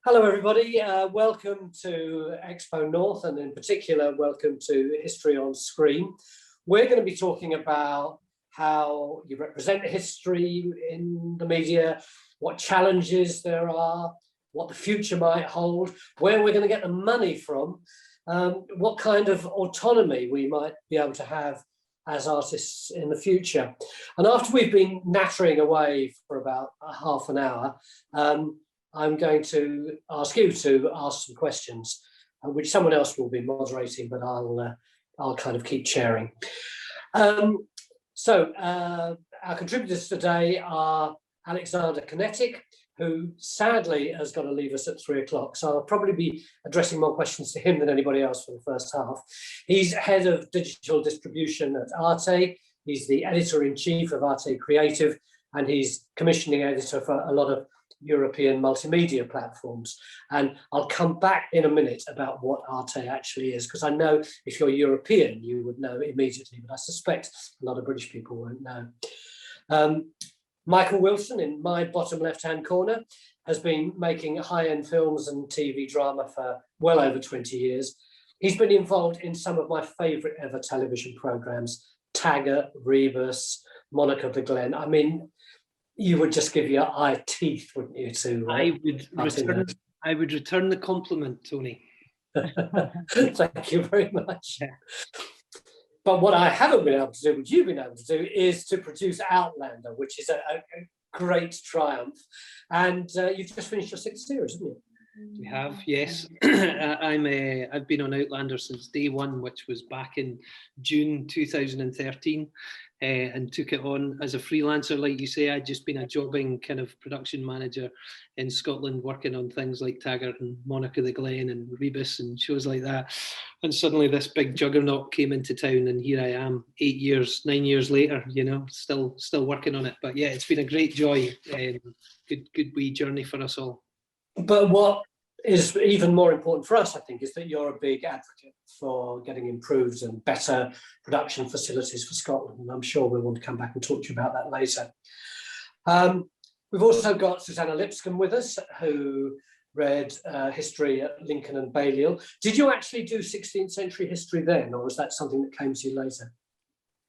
Hello, everybody. Welcome to XpoNorth, and in particular, welcome to History on Screen. We're going to be talking about how you represent history in the media, what challenges there are, what the future might hold, where we're going to get the money from, what kind of autonomy we might be able to have as artists in the future. And after we've been nattering away for about half an hour, I'm going to ask you to ask some questions, which someone else will be moderating, but I'll kind of keep chairing. So our contributors today are Alexander Knetig, who sadly has got to leave us at 3 o'clock. So I'll probably be addressing more questions to him than anybody else for the first half. He's head of digital distribution at Arte. He's the editor-in-chief of Arte Creative, and he's commissioning editor for a lot of European multimedia platforms. And I'll come back in a minute about what Arte actually is, because I know if you're European, you would know immediately, but I suspect a lot of British people won't know. Michael Wilson, in my bottom left-hand corner, has been making high-end films and TV drama for well over 20 years. He's been involved in some of my favourite ever television programmes, Taggart, Rebus, Monica the Glen. I mean, you would just give your eye teeth, wouldn't you? I would return the compliment, Tony. Thank you very much. Yeah. But what I haven't been able to do, what you've been able to do, is to produce Outlander, which is a great triumph. And you've just finished your 6th series, haven't you? We have, yes. I've been on Outlander since day one, which was back in June 2013, and took it on as a freelancer. Like you say, I'd just been a jobbing kind of production manager in Scotland, working on things like Taggart and Monica the Glen and Rebus and shows like that. And suddenly this big juggernaut came into town, and here I am 9 years later, you know, still working on it. But yeah, it's been a great joy. Good wee journey for us all. But what is even more important for us, I think, is that you're a big advocate for getting improved and better production facilities for Scotland. And I'm sure we'll want to come back and talk to you about that later. We've also got Susanna Lipscomb with us, who read history at Lincoln and Balliol. Did you actually do 16th century history then, or was that something that came to you later?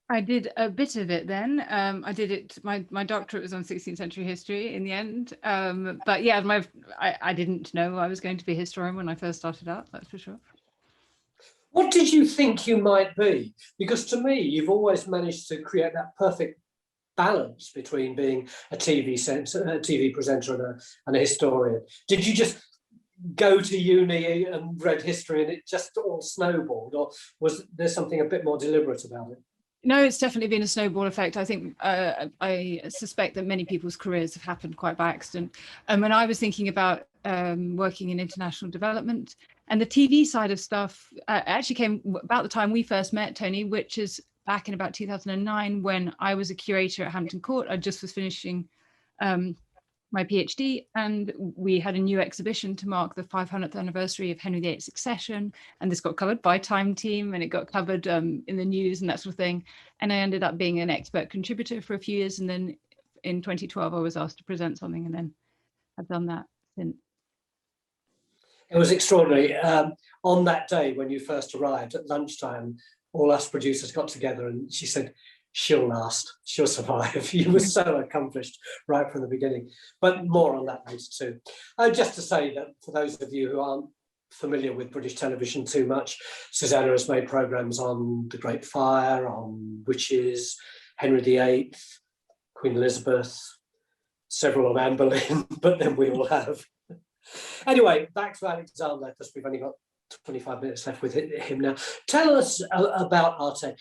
I did a bit of it then. I did it. My doctorate was on 16th century history in the end. But yeah, I didn't know I was going to be a historian when I first started out. That's for sure. What did you think you might be? Because to me, you've always managed to create that perfect balance between being a TV presenter and a historian. Did you just go to uni and read history and it just all snowballed, or was there something a bit more deliberate about it? No, it's definitely been a snowball effect. I think I suspect that many people's careers have happened quite by accident. And when I was thinking about working in international development, and the TV side of stuff actually came about the time we first met, Tony, which is back in about 2009, when I was a curator at Hampton Court. I just was finishing my PhD, and we had a new exhibition to mark the 500th anniversary of Henry VIII's accession, and this got covered by Time Team, and it got covered in the news and that sort of thing. And I ended up being an expert contributor for a few years, and then in 2012 I was asked to present something, and then I've done that since. It was extraordinary. On that day when you first arrived at lunchtime, all us producers got together, and she said, "She'll last, she'll survive." You were so accomplished right from the beginning, but more on that later too. Just to say that for those of you who aren't familiar with British television too much, Susanna has made programmes on the Great Fire, on witches, Henry VIII, Queen Elizabeth, several on Anne Boleyn, but then we all have. Anyway, back to Alexander, because we've only got 25 minutes left with him now. Tell us about Arte.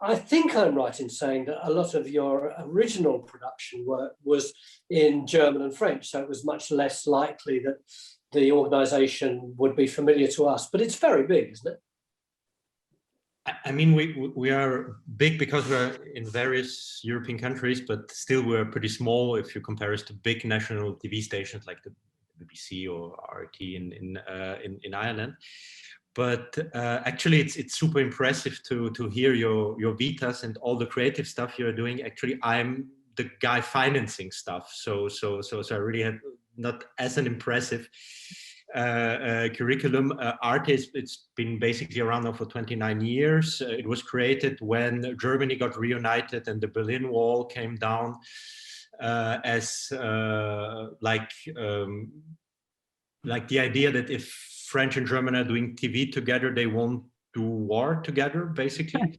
I think I'm right in saying that a lot of your original production work was in German and French, so it was much less likely that the organisation would be familiar to us, but it's very big, isn't it? I mean, we are big because we're in various European countries, but still we're pretty small if you compare us to big national TV stations like the BBC or RT in Ireland. But actually, it's super impressive to hear your vitas and all the creative stuff you're doing. Actually, I'm the guy financing stuff, so I really have not as an impressive curriculum. Arte, it's been basically around now for 29 years. It was created when Germany got reunited and the Berlin Wall came down, as like the idea that if French and German are doing TV together, they won't do war together, basically.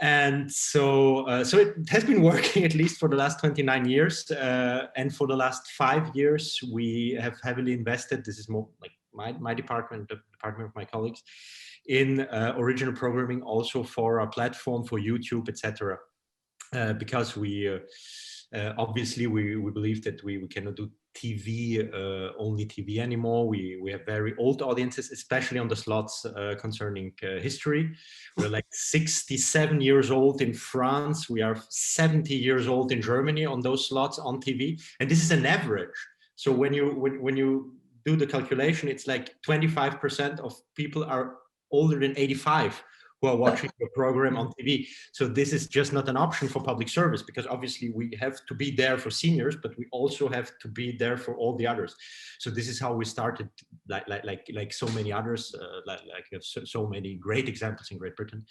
And so it has been working at least for the last 29 years. And for the last 5 years, we have heavily invested. This is more like my department, the department of my colleagues, in original programming, also for our platform, for YouTube, etc. Because we obviously we believe that we cannot do TV, only TV anymore. We have very old audiences, especially on the slots concerning history. We're like 67 years old in France. We are 70 years old in Germany on those slots on TV. And this is an average. So when you do the calculation, it's like 25% of people are older than 85 who are watching the program on TV. So this is just not an option for public service, because obviously we have to be there for seniors, but we also have to be there for all the others. So this is how we started, like so many others, so many great examples in Great Britain,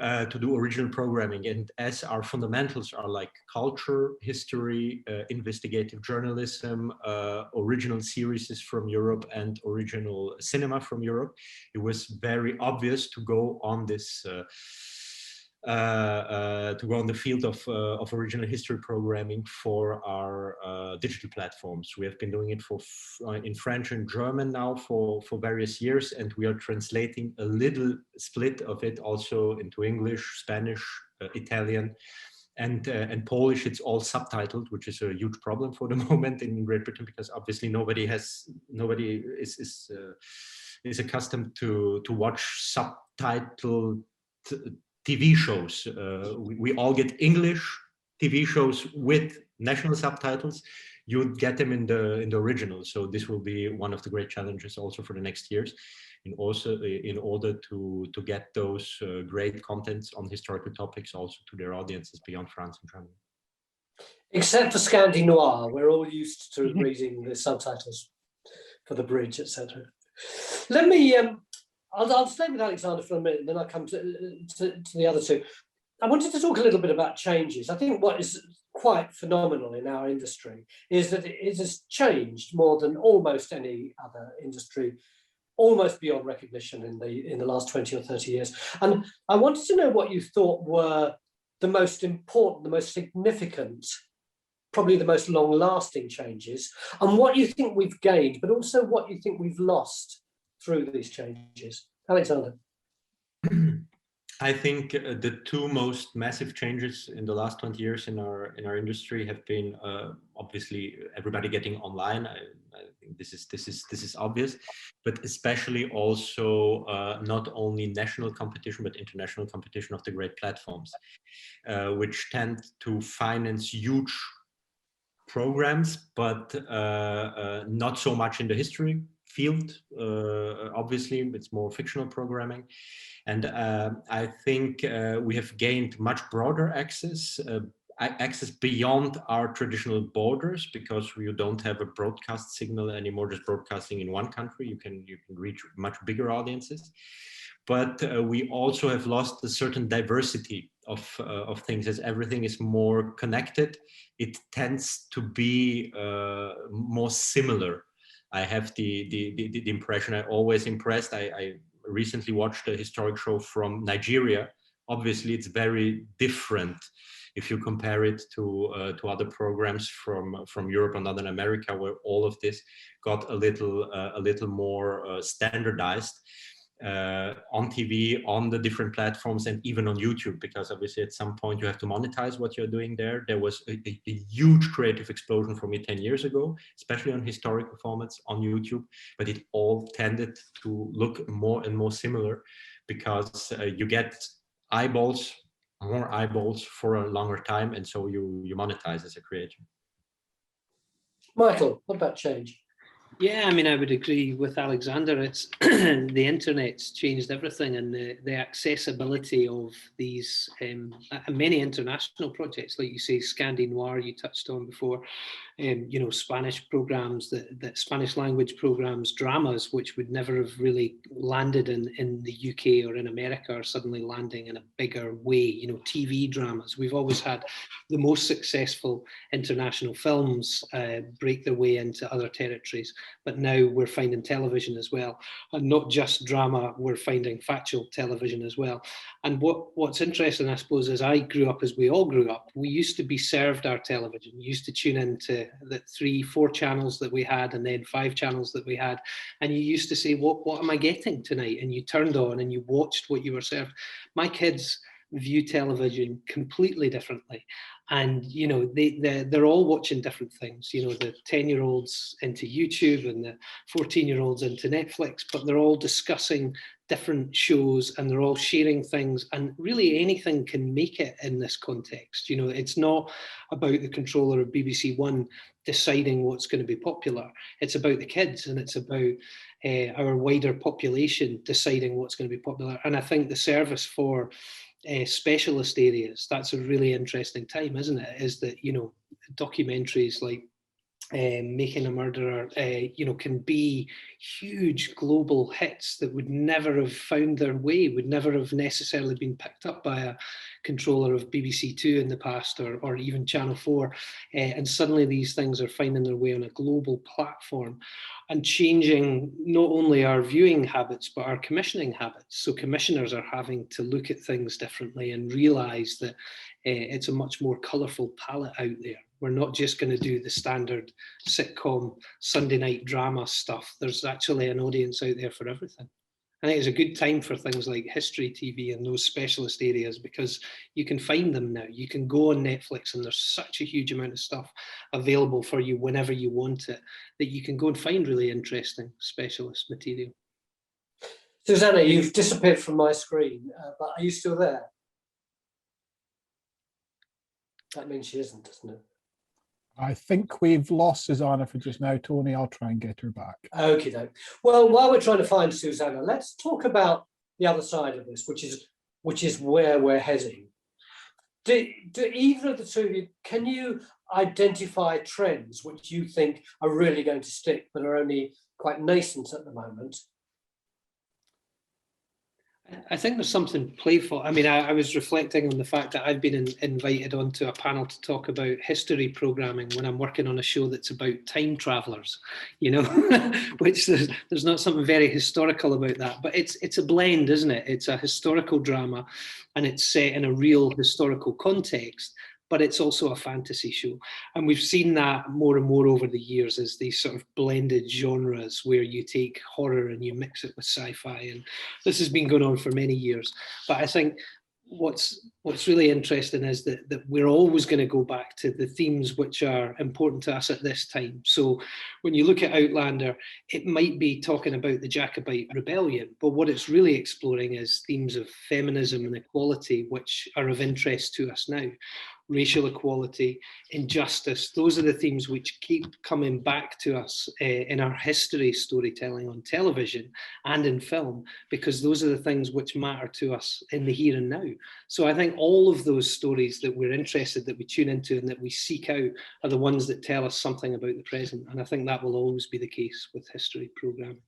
to do original programming. And as our fundamentals are like culture, history, investigative journalism, original series from Europe, and original cinema from Europe, it was very obvious to go on this to go on the field of original history programming for our digital platforms. We have been doing it in French and German now for various years, and we are translating a little split of it also into English, Spanish, Italian, and Polish. It's all subtitled, which is a huge problem for the moment in Great Britain, because obviously nobody is accustomed to watch subtitled TV shows. We all get English TV shows with national subtitles. You get them in the original. So this will be one of the great challenges also for the next years, in order to get those great contents on historical topics also to their audiences beyond France and Germany. Except for Scandi Noir, we're all used to reading the subtitles for the bridge, etc. Let me. I'll stay with Alexander for a minute, then I'll come to the other two. I wanted to talk a little bit about changes. I think what is quite phenomenal in our industry is that it has changed more than almost any other industry, almost beyond recognition in the last 20 or 30 years. And I wanted to know what you thought were the most important, the most significant, probably the most long-lasting changes, and what you think we've gained, but also what you think we've lost through these changes. Alexander. I think the two most massive changes in the last 20 years in our industry have been obviously everybody getting online. I think this is obvious, but especially also not only national competition but international competition of the great platforms, which tend to finance huge programs, but not so much in the history field. Obviously, it's more fictional programming. And I think we have gained much broader access beyond our traditional borders, because you don't have a broadcast signal anymore, just broadcasting in one country. You can reach much bigger audiences. But we also have lost a certain diversity of things. As everything is more connected, it tends to be more similar. I have the impression, I always impressed. I recently watched a historic show from Nigeria. Obviously, it's very different if you compare it to other programs from Europe and Northern America, where all of this got a little more standardized on TV, on the different platforms, and even on YouTube, because obviously at some point you have to monetize what you're doing there. There was a huge creative explosion for me 10 years ago, especially on historical formats on YouTube, but it all tended to look more and more similar, because you get more eyeballs for a longer time, and so you monetize as a creator. Michael, what about change? Yeah, I mean, I would agree with Alexander. It's the internet's changed everything, and the accessibility of these many international projects, like you say, Scandi Noir, you touched on before, you know, Spanish programs, that Spanish language programs, dramas, which would never have really landed in the UK or in America, are suddenly landing in a bigger way. You know, TV dramas. We've always had the most successful international films break their way into other territories, but now we're finding television as well, and not just drama. We're finding factual television as well. And what's interesting, I suppose, as I grew up, as we all grew up, we used to be served our television. We used to tune into the 3-4 channels that we had, and then 5 channels that we had, and you used to say, what am I getting tonight? And you turned on and you watched what you were served. My kids view television completely differently, and you know, they're all watching different things. You know, the 10-year-olds into YouTube and the 14-year-olds into Netflix, but they're all discussing different shows, and they're all sharing things, and really anything can make it in this context. You know, it's not about the controller of BBC One deciding what's going to be popular. It's about the kids, and it's about our wider population deciding what's going to be popular. And I think the service for specialist areas, that's a really interesting time, isn't it? Is that, you know, documentaries like Making a Murderer, you know, can be huge global hits that would never have found their way, would never have necessarily been picked up by a controller of BBC Two in the past, or even Channel 4. And suddenly these things are finding their way on a global platform and changing not only our viewing habits, but our commissioning habits. So commissioners are having to look at things differently and realise that it's a much more colourful palette out there. We're not just going to do the standard sitcom Sunday night drama stuff. There's actually an audience out there for everything. I think it's a good time for things like history TV and those specialist areas, because you can find them now. You can go on Netflix and there's such a huge amount of stuff available for you whenever you want it, that you can go and find really interesting specialist material. Susanna, you've disappeared from my screen, but are you still there? That means she isn't, doesn't it? I think we've lost Susanna for just now. Tony, I'll try and get her back. Okie doke. Well, while we're trying to find Susanna, let's talk about the other side of this, which is where we're heading. Do either of the two of you, can you identify trends which you think are really going to stick but are only quite nascent at the moment? I think there's something playful. I mean, I was reflecting on the fact that I've been invited onto a panel to talk about history programming when I'm working on a show that's about time travelers, you know, which there's not something very historical about that, but it's a blend, isn't it? It's a historical drama, and it's set in a real historical context, but it's also a fantasy show. And we've seen that more and more over the years as these sort of blended genres where you take horror and you mix it with sci-fi. And this has been going on for many years. But I think what's really interesting is that we're always going to go back to the themes which are important to us at this time. So when you look at Outlander, it might be talking about the Jacobite rebellion, but what it's really exploring is themes of feminism and equality, which are of interest to us now. Racial equality, injustice, those are the themes which keep coming back to us in our history storytelling on television and in film, because those are the things which matter to us in the here and now. So I think all of those stories that we're interested, that we tune into and that we seek out, are the ones that tell us something about the present. And I think that will always be the case with history programming.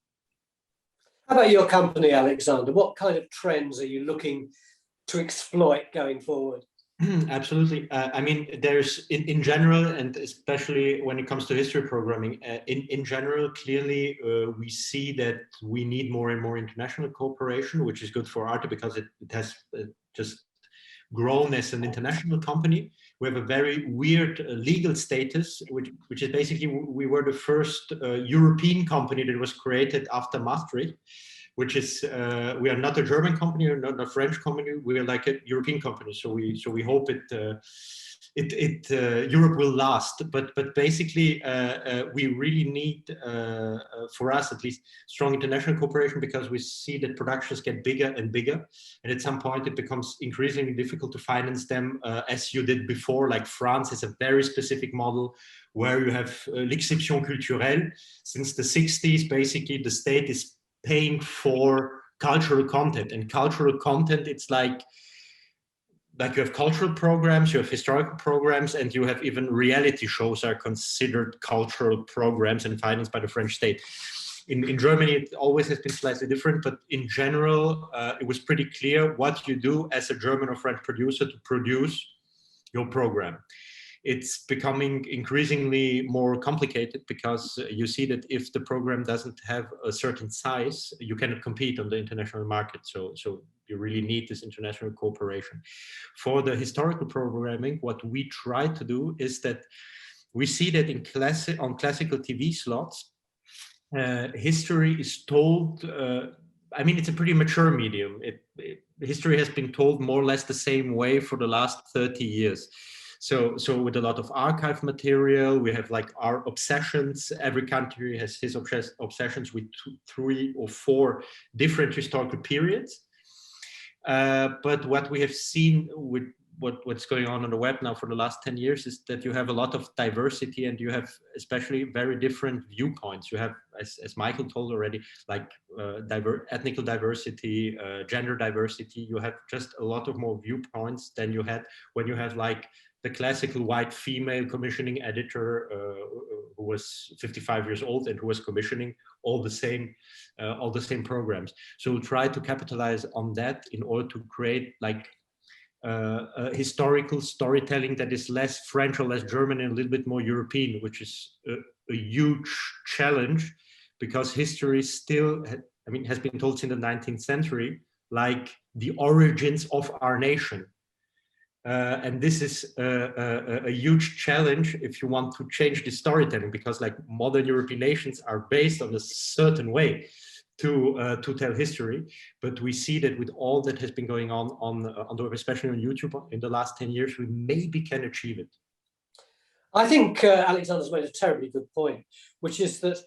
How about your company, Alexander? What kind of trends are you looking to exploit going forward? Absolutely. I mean, there's in general, and especially when it comes to history programming, in general, clearly we see that we need more and more international cooperation, which is good for Arte because it has just grown as an international company. We have a very weird legal status, which is basically we were the first European company that was created after Maastricht. Which is we are not a German company or not a French company. We are like a European company. So we hope Europe will last. But basically, we really need, for us at least, strong international cooperation, because we see that productions get bigger and bigger, and at some point it becomes increasingly difficult to finance them as you did before. Like France is a very specific model where you have l'exception culturelle. Since the 60s, basically the state is paying for cultural content, and cultural content, it's like you have cultural programs, you have historical programs, and you have even reality shows are considered cultural programs and financed by the French state. In Germany, it always has been slightly different, but in general, it was pretty clear what you do as a German or French producer to produce your program. It's becoming increasingly more complicated, because you see that if the program doesn't have a certain size, you cannot compete on the international market. So you really need this international cooperation. For the historical programming, what we try to do is that we see that on classical TV slots, history is told. I mean, it's a pretty mature medium. History has been told more or less the same way for the last 30 years. So with a lot of archive material, we have like our obsessions. Every country has his obsessions with 3 or 4 different historical periods. But what we have seen with what's going on the web now for the last 10 years is that you have a lot of diversity, and you have especially very different viewpoints. You have, as Michael told already, like ethnic diversity, gender diversity. You have just a lot of more viewpoints than you had when you had like the classical white female commissioning editor who was 55 years old and who was commissioning all the same programs. So we'll try to capitalize on that in order to create like historical storytelling that is less French or less German and a little bit more European, which is a huge challenge, because history still, has been told since the 19th century, like the origins of our nation. And this is a huge challenge if you want to change the storytelling, because like modern European nations are based on a certain way to tell history. But we see that with all that has been going on the web, especially on YouTube in the last 10 years, we maybe can achieve it. I think Alexander's made a terribly good point, which is that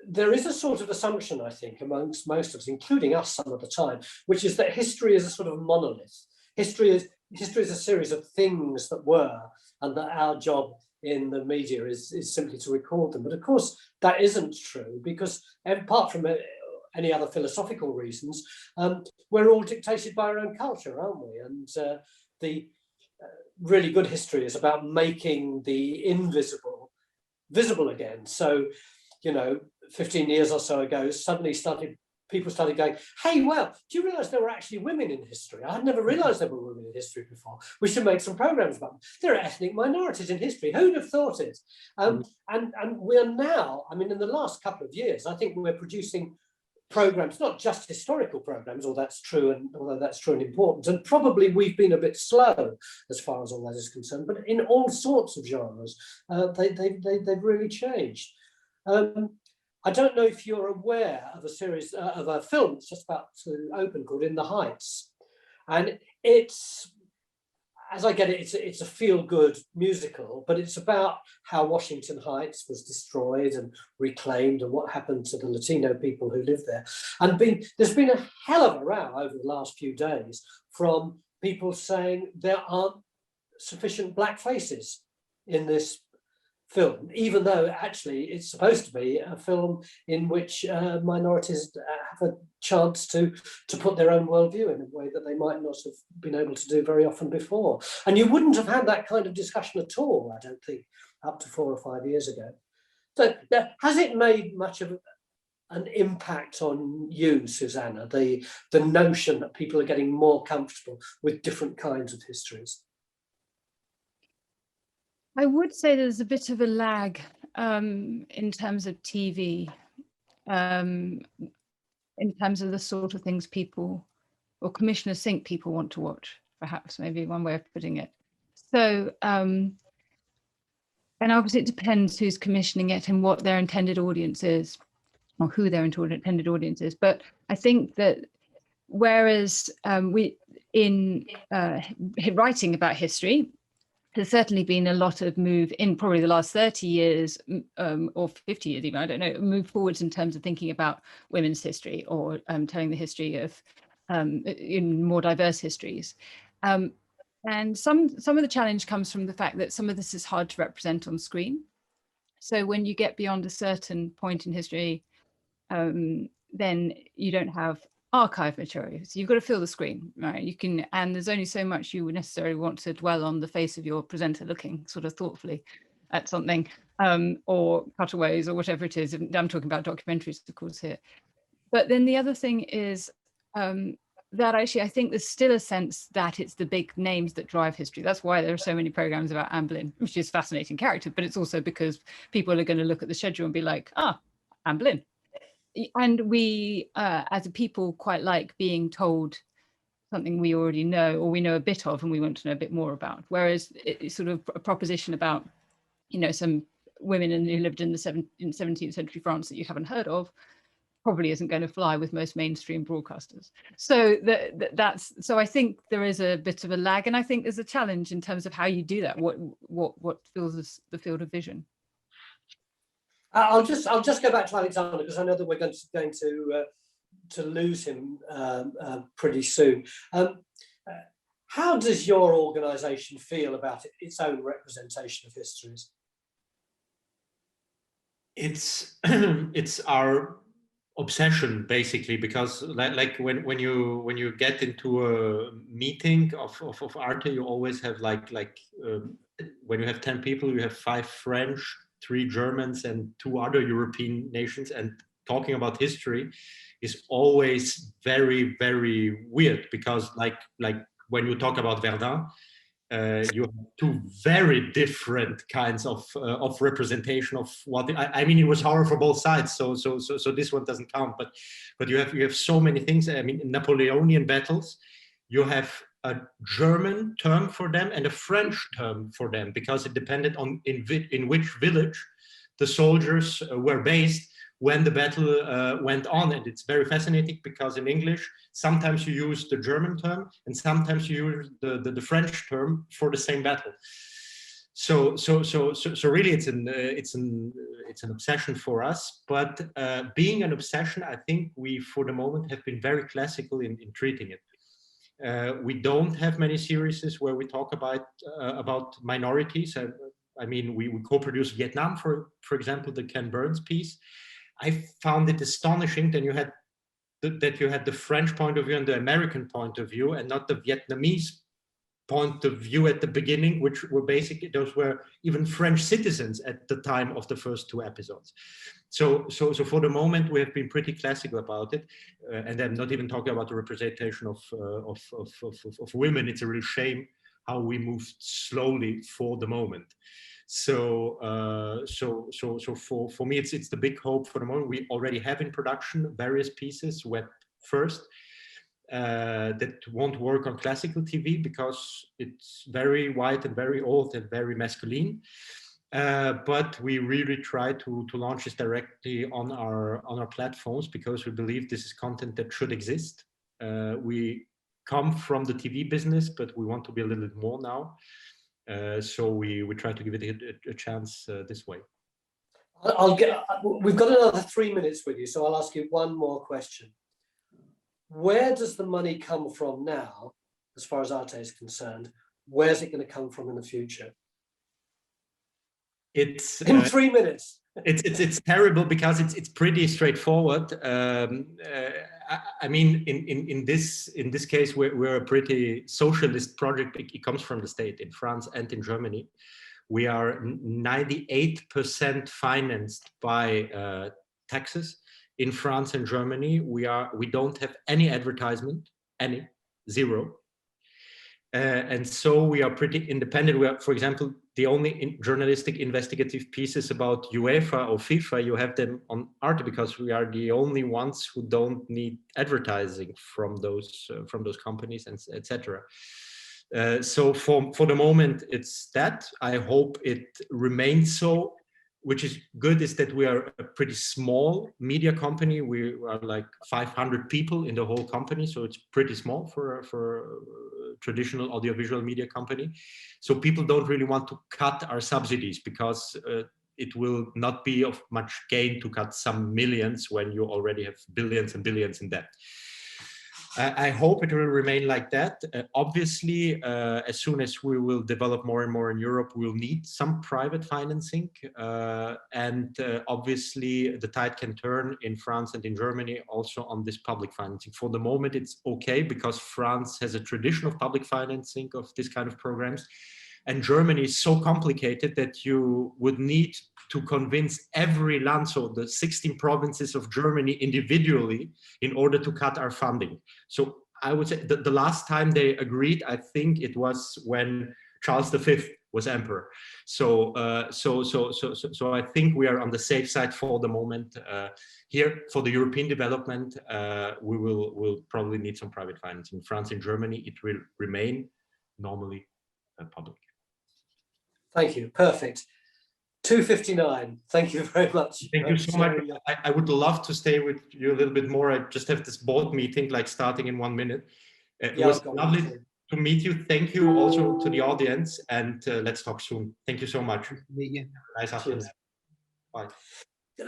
there is a sort of assumption, I think, amongst most of us, including us some of the time, which is that history is a sort of monolith. History is a series of things that were, and that our job in the media is simply to record them. But of course, that isn't true, because apart from any other philosophical reasons, we're all dictated by our own culture, aren't we? And the really good history is about making the invisible visible again. So, 15 years or so ago, suddenly people started going, hey, well, do you realize there were actually women in history? I had never realized there were women in history before. We should make some programs about them. There are ethnic minorities in history. Who'd have thought it? And we are now, in the last couple of years, I think we're producing programs, not just historical programs, although that's true and important. And probably we've been a bit slow as far as all that is concerned, but in all sorts of genres, they've really changed. I don't know if you're aware of a series of a film that's just about to open called In the Heights, and it's, as I get it, it's a feel-good musical, but it's about how Washington Heights was destroyed and reclaimed, and what happened to the Latino people who live there. And there's been a hell of a row over the last few days from people saying there aren't sufficient black faces in this film, even though actually it's supposed to be a film in which minorities have a chance to put their own worldview in a way that they might not have been able to do very often before. And you wouldn't have had that kind of discussion at all, I don't think, up to 4 or 5 years ago. So has it made much of an impact on you, Susanna, the notion that people are getting more comfortable with different kinds of histories? I would say there's a bit of a lag in terms of TV, in terms of the sort of things people or commissioners think people want to watch, perhaps, maybe one way of putting it. So, and obviously it depends who's commissioning it and what their intended audience is, or who their intended audience is. But I think that whereas we, in writing about history, there's certainly been a lot of move in probably the last 30 years or 50 years even, I don't know, move forwards in terms of thinking about women's history or telling the history of in more diverse histories. And some of the challenge comes from the fact that some of this is hard to represent on screen. So when you get beyond a certain point in history, then you don't have archive material. So you've got to fill the screen, right? You can, and there's only so much you would necessarily want to dwell on the face of your presenter looking sort of thoughtfully at something, or cutaways or whatever it is. I'm talking about documentaries, of course, here. But then the other thing is that actually I think there's still a sense that it's the big names that drive history. That's why there are so many programs about Anne Boleyn, which is a fascinating character, but it's also because people are going to look at the schedule and be like, ah, Anne Boleyn. And we, as a people, quite like being told something we already know or we know a bit of and we want to know a bit more about. Whereas it's sort of a proposition about, you know, some women who lived in the 17th century France that you haven't heard of probably isn't going to fly with most mainstream broadcasters. So so I think there is a bit of a lag, and I think there's a challenge in terms of how you do that. What fills the field of vision. I'll just go back to Alexander, because I know that we're going to lose him pretty soon. How does your organisation feel about its own representation of histories? It's our obsession, basically, because like when you get into a meeting of Arte, you always have when you have 10 people, you have 5 French, 3 Germans, and 2 other European nations, and talking about history is always very, very weird, because like when you talk about Verdun, you have 2 very different kinds of representation of what I mean. It was horror for both sides, so this one doesn't count. But you have so many things. I mean, in Napoleonian battles, you have a German term for them and a French term for them, because it depended on in which village the soldiers were based when the battle went on. And it's very fascinating, because in English, sometimes you use the German term and sometimes you use the French term for the same battle. So really it's an obsession for us. But being an obsession, I think we, for the moment, have been very classical in treating it. We don't have many series where we talk about minorities. I mean, we co-produced Vietnam, for example, the Ken Burns piece. I found it astonishing that you had the French point of view and the American point of view, and not the Vietnamese point of view at the beginning, which were basically, those were even French citizens at the time of the first 2 episodes. So for the moment, we have been pretty classical about it, and I'm not even talking about the representation of women. It's a real shame how we moved slowly for the moment. So for me, it's the big hope for the moment. We already have in production various pieces, web first, that won't work on classical TV because it's very white and very old and very masculine. But we really try to launch this directly on our platforms, because we believe this is content that should exist. We come from the TV business, but we want to be a little bit more now. So we try to give it a chance this way. We've got another 3 minutes with you, so I'll ask you one more question. Where does the money come from now, as far as Arte is concerned? Where's it going to come from in the future? It's in 3 minutes. It's terrible, because it's pretty straightforward. I mean, in this case, we're a pretty socialist project. It comes from the state in France and in Germany. We are 98% financed by taxes. In France and Germany, we don't have any advertisement, zero. And so we are pretty independent. We are, for example, the only journalistic investigative pieces about UEFA or FIFA, you have them on Arte, because we are the only ones who don't need advertising from those companies, and etc. So for the moment, it's that. I hope it remains so. which is good, is that we are a pretty small media company. We are like 500 people in the whole company, so it's pretty small for a traditional audiovisual media company. So people don't really want to cut our subsidies, because it will not be of much gain to cut some millions when you already have billions and billions in debt. I hope it will remain like that. Obviously, as soon as we will develop more and more in Europe, we'll need some private financing. Obviously, the tide can turn in France and in Germany also on this public financing. For the moment, it's okay, because France has a tradition of public financing of this kind of programs. And Germany is so complicated that you would need to convince every land, so the 16 provinces of Germany individually, in order to cut our funding. So I would say that the last time they agreed, I think it was when Charles V was emperor. So I think we are on the safe side for the moment. Here, for the European development, we'll probably need some private financing. In France and Germany, it will remain normally public. Thank you. Perfect. 2:59. Thank you very much. Thank you so much. I would love to stay with you a little bit more. I just have this board meeting like starting in 1 minute. It was lovely to meet you. Thank you also to the audience, and let's talk soon. Thank you so much. Nice afternoon. Bye.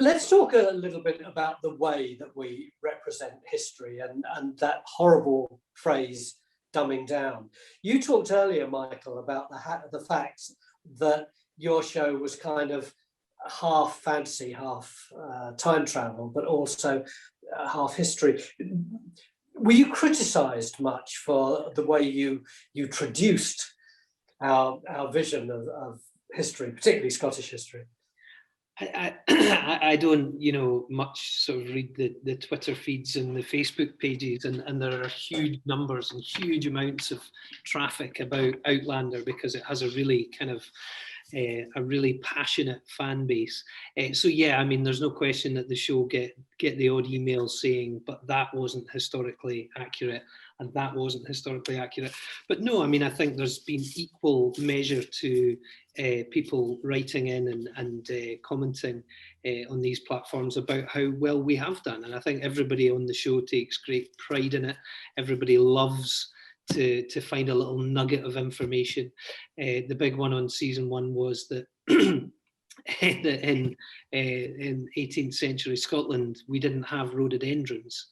Let's talk a little bit about the way that we represent history and that horrible phrase, dumbing down. You talked earlier, Michael, about the fact that your show was kind of half fantasy, half time travel, but also half history. Were you criticised much for the way you traduced our vision of history, particularly Scottish history? I don't, much sort of read the Twitter feeds and the Facebook pages, and there are huge numbers and huge amounts of traffic about Outlander, because it has a really kind of a really passionate fan base. So yeah, I mean, there's no question that the show get the odd emails saying, but that wasn't historically accurate, and that wasn't historically accurate. But no, I mean, I think there's been equal measure to people writing in and commenting on these platforms about how well we have done. And I think everybody on the show takes great pride in it. Everybody loves to find a little nugget of information. The big one on season 1 was that in 18th century Scotland, we didn't have rhododendrons.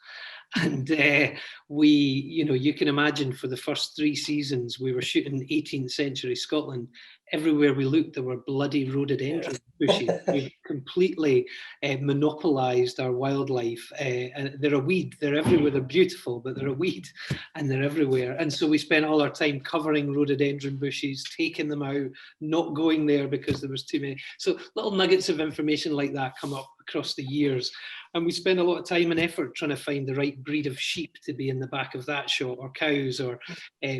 And you can imagine, for the first 3 seasons, we were shooting 18th century Scotland. Everywhere we looked, there were bloody rhododendron bushes. We've completely monopolised our wildlife. And they're a weed. They're everywhere. They're beautiful, but they're a weed, and they're everywhere. And so we spent all our time covering rhododendron bushes, taking them out, not going there because there was too many. So little nuggets of information like that come up across the years. And we spend a lot of time and effort trying to find the right breed of sheep to be in the back of that shot, or cows, or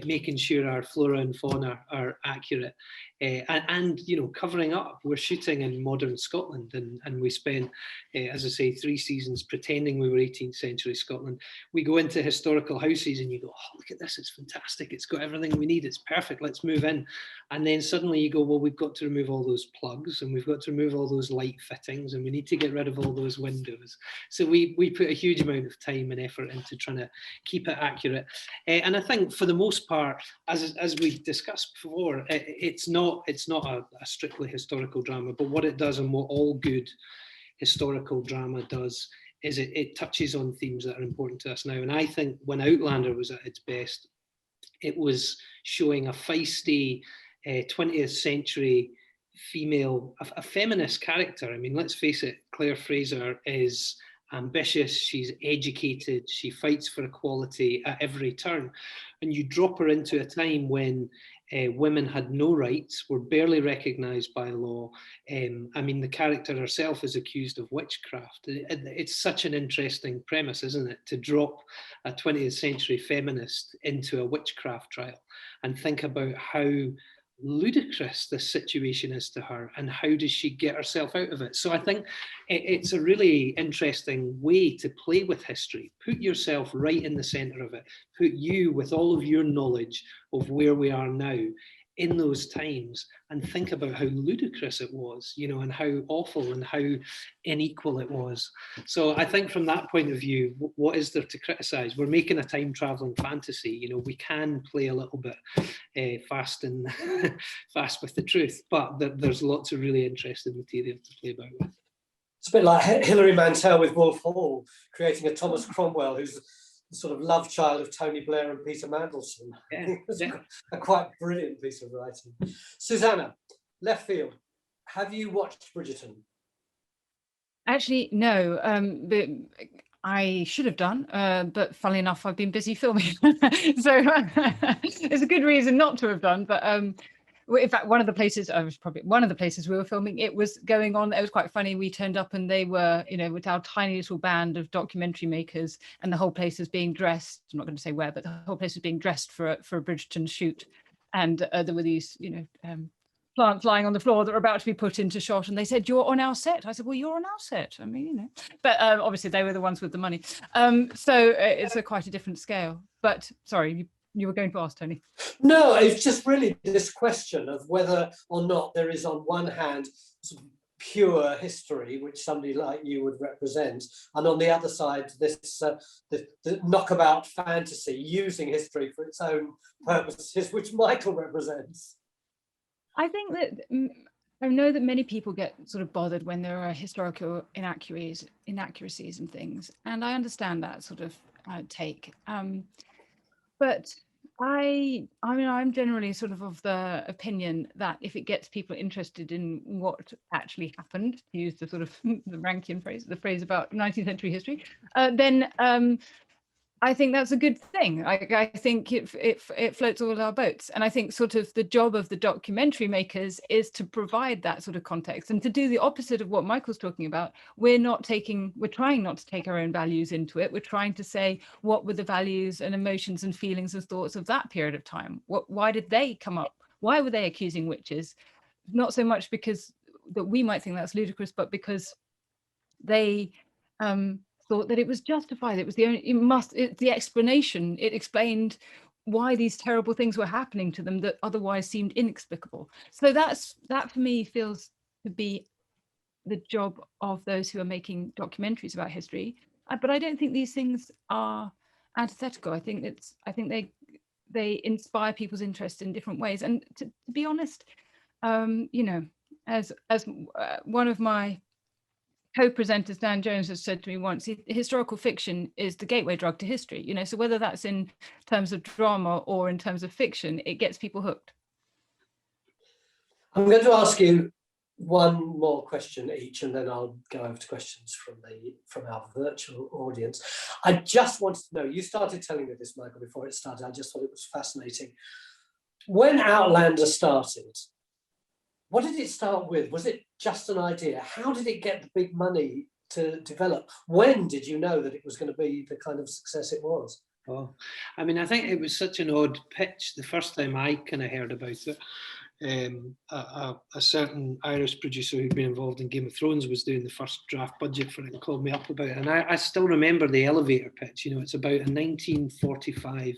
making sure our flora and fauna are accurate. And covering up. We're shooting in modern Scotland, and we spent, as I say, 3 seasons pretending we were 18th century Scotland. We go into historical houses and you go, oh, look at this, it's fantastic, it's got everything we need, it's perfect, let's move in. And then suddenly you go, well, we've got to remove all those plugs, and we've got to remove all those light fittings, and we need to get rid of all those windows. So we put a huge amount of time and effort into trying to keep it accurate. And I think for the most part, as we've discussed before, it's not a strictly historical drama, but what it does, and what all good historical drama does, is it touches on themes that are important to us now. And I think when Outlander was at its best, it was showing a feisty 20th century female, a feminist character. I mean, let's face it, Claire Fraser is ambitious, she's educated, she fights for equality at every turn. And you drop her into a time when women had no rights, were barely recognised by law. I mean, the character herself is accused of witchcraft. It's such an interesting premise, isn't it? To drop a 20th century feminist into a witchcraft trial and think about how ludicrous this situation is to her, and how does she get herself out of it. So I think it's a really interesting way to play with history. Put yourself right in the centre of it. Put you, with all of your knowledge of where we are now, in those times and think about how ludicrous it was, you know, and how awful and how unequal it was. So I think from that point of view, what is there to criticise? We're making a time travelling fantasy. You know, we can play a little bit fast fast with the truth, but there's lots of really interesting material to play about with. It's a bit like Hilary Mantel with Wolf Hall, creating a Thomas Cromwell who's the sort of love child of Tony Blair and Peter Mandelson. Yeah, It's yeah. a quite brilliant piece of writing. Susanna, left field, have you watched Bridgerton? Actually, no, but I should have done, but funnily enough, I've been busy filming. So it's a good reason not to have done. But in fact, one of the places we were filming, it was going on. It was quite funny. We turned up and they were, you know, with our tiny little band of documentary makers, and the whole place was being dressed. I'm not going to say where, but the whole place was being dressed for a Bridgerton shoot. And there were these, you know, plants lying on the floor that were about to be put into shot, and they said, "You're on our set." I said, "Well, you're on our set." I mean, you know, but obviously they were the ones with the money. So it's quite a different scale. But sorry, you were going to ask, Tony. No, it's just really this question of whether or not there is, on one hand, sort of pure history, which somebody like you would represent, and on the other side, this the knockabout fantasy using history for its own purposes, which Michael represents. I think that I know that many people get sort of bothered when there are historical inaccuracies and things, and I understand that sort of take. But I mean, I'm generally sort of the opinion that if it gets people interested in what actually happened, to use the sort of the Rankian phrase, the phrase about 19th century history, then I think that's a good thing. I think it floats all our boats. And I think sort of the job of the documentary makers is to provide that sort of context and to do the opposite of what Michael's talking about. We're trying not to take our own values into it. We're trying to say, what were the values and emotions and feelings and thoughts of that period of time? Why did they come up? Why were they accusing witches? Not so much because that we might think that's ludicrous, but because they thought that it was justified. It was the explanation. It explained why these terrible things were happening to them that otherwise seemed inexplicable. So that for me feels to be the job of those who are making documentaries about history. But I don't think these things are antithetical. I think they inspire people's interest in different ways. And to be honest, you know, as one of my co-presenters, Dan Jones, has said to me once, historical fiction is the gateway drug to history, you know, so whether that's in terms of drama or in terms of fiction, it gets people hooked. I'm going to ask you one more question each, and then I'll go over to questions from our virtual audience. I just wanted to know, you started telling me this, Michael, before it started. I just thought it was fascinating. When Outlander started, what did it start with? Was it just an idea? How did it get the big money to develop? When did you know that it was going to be the kind of success it was? Oh, I mean, I think it was such an odd pitch the first time I kind of heard about it. A certain Irish producer who'd been involved in Game of Thrones was doing the first draft budget for it and called me up about it. And I still remember the elevator pitch. You know, it's about a 1945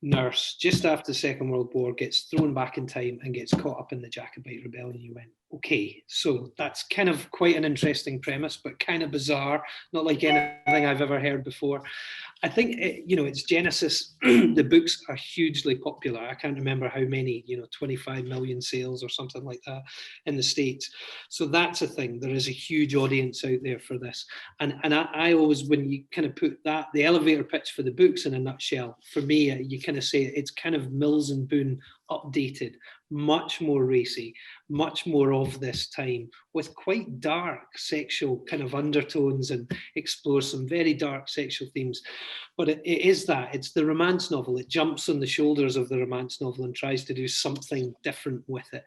nurse just after the Second World War gets thrown back in time and gets caught up in the Jacobite rebellion. You went, okay, so that's kind of quite an interesting premise, but kind of bizarre, not like anything I've ever heard before. I think, you know, it's Genesis. The books are hugely popular. I can't remember how many, you know, 25 million sales or something like that in the States. So that's a thing. There is a huge audience out there for this. And I always, when you kind of put that, the elevator pitch for the books in a nutshell, for me, you kind of say it's kind of Mills and Boon updated, much more racy, much more of this time, with quite dark sexual kind of undertones, and explores some very dark sexual themes. But it is that, it's the romance novel. It jumps on the shoulders of the romance novel and tries to do something different with it.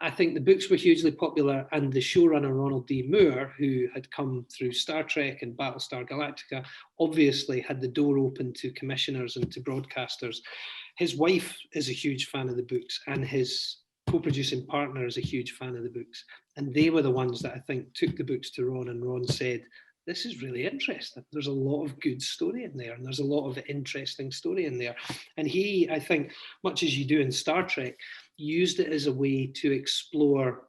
I think the books were hugely popular, and the showrunner Ronald D. Moore, who had come through Star Trek and Battlestar Galactica, obviously had the door open to commissioners and to broadcasters. His wife is a huge fan of the books, and his co-producing partner is a huge fan of the books. And they were the ones that I think took the books to Ron, and Ron said, this is really interesting. There's a lot of good story in there, and there's a lot of interesting story in there. And he, I think, much as you do in Star Trek, used it as a way to explore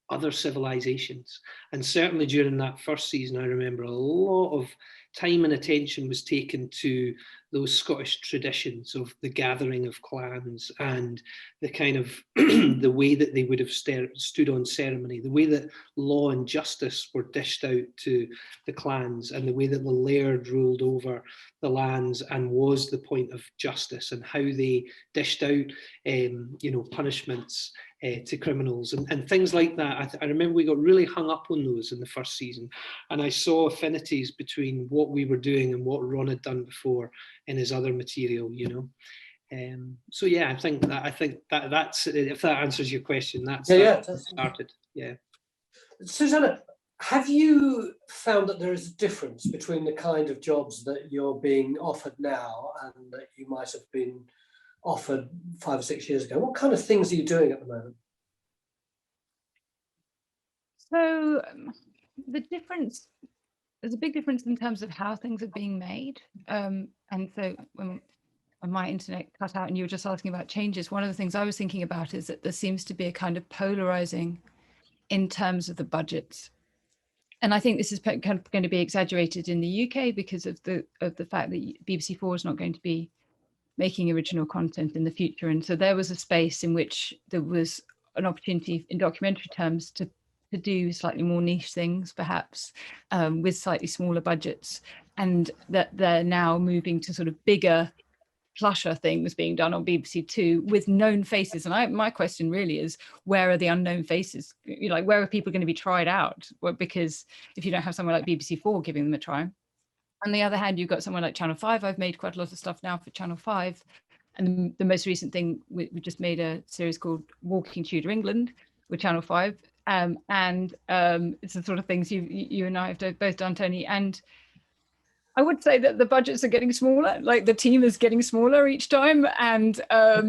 other civilizations. And certainly during that first season, I remember a lot of time and attention was taken to those Scottish traditions of the gathering of clans and the kind of the way that they would have stood on ceremony, the way that law and justice were dished out to the clans, and the way that the laird ruled over the lands and was the point of justice, and how they dished out punishments to criminals and things like that. I remember we got really hung up on those in the first season, and I saw affinities between what we were doing and what Ron had done before in his other material, so yeah, I think that's, if that answers your question, that's started. Yeah. Susanna, have you found that there is a difference between the kind of jobs that you're being offered now and that you might have been offered 5 or 6 years ago? What kind of things are you doing at the moment? So the difference, there's a big difference in terms of how things are being made. And so when my internet cut out and you were just asking about changes, one of the things I was thinking about is that there seems to be a kind of polarizing in terms of the budgets. And I think this is kind of going to be exaggerated in the UK because of the fact that BBC 4 is not going to be making original content in the future. And so there was a space in which there was an opportunity in documentary terms to do slightly more niche things, perhaps, with slightly smaller budgets, and that they're now moving to sort of bigger, plusher things being done on BBC 2 with known faces. And my question really is, where are the unknown faces? Where are people going to be tried out? Well, because if you don't have someone like BBC 4 giving them a try. On the other hand, you've got someone like Channel 5. I've made quite a lot of stuff now for Channel 5. And the most recent thing, we just made a series called Walking Tudor England with Channel 5. It's the sort of things you and I have both done, Tony. And I would say that the budgets are getting smaller, like the team is getting smaller each time. And, I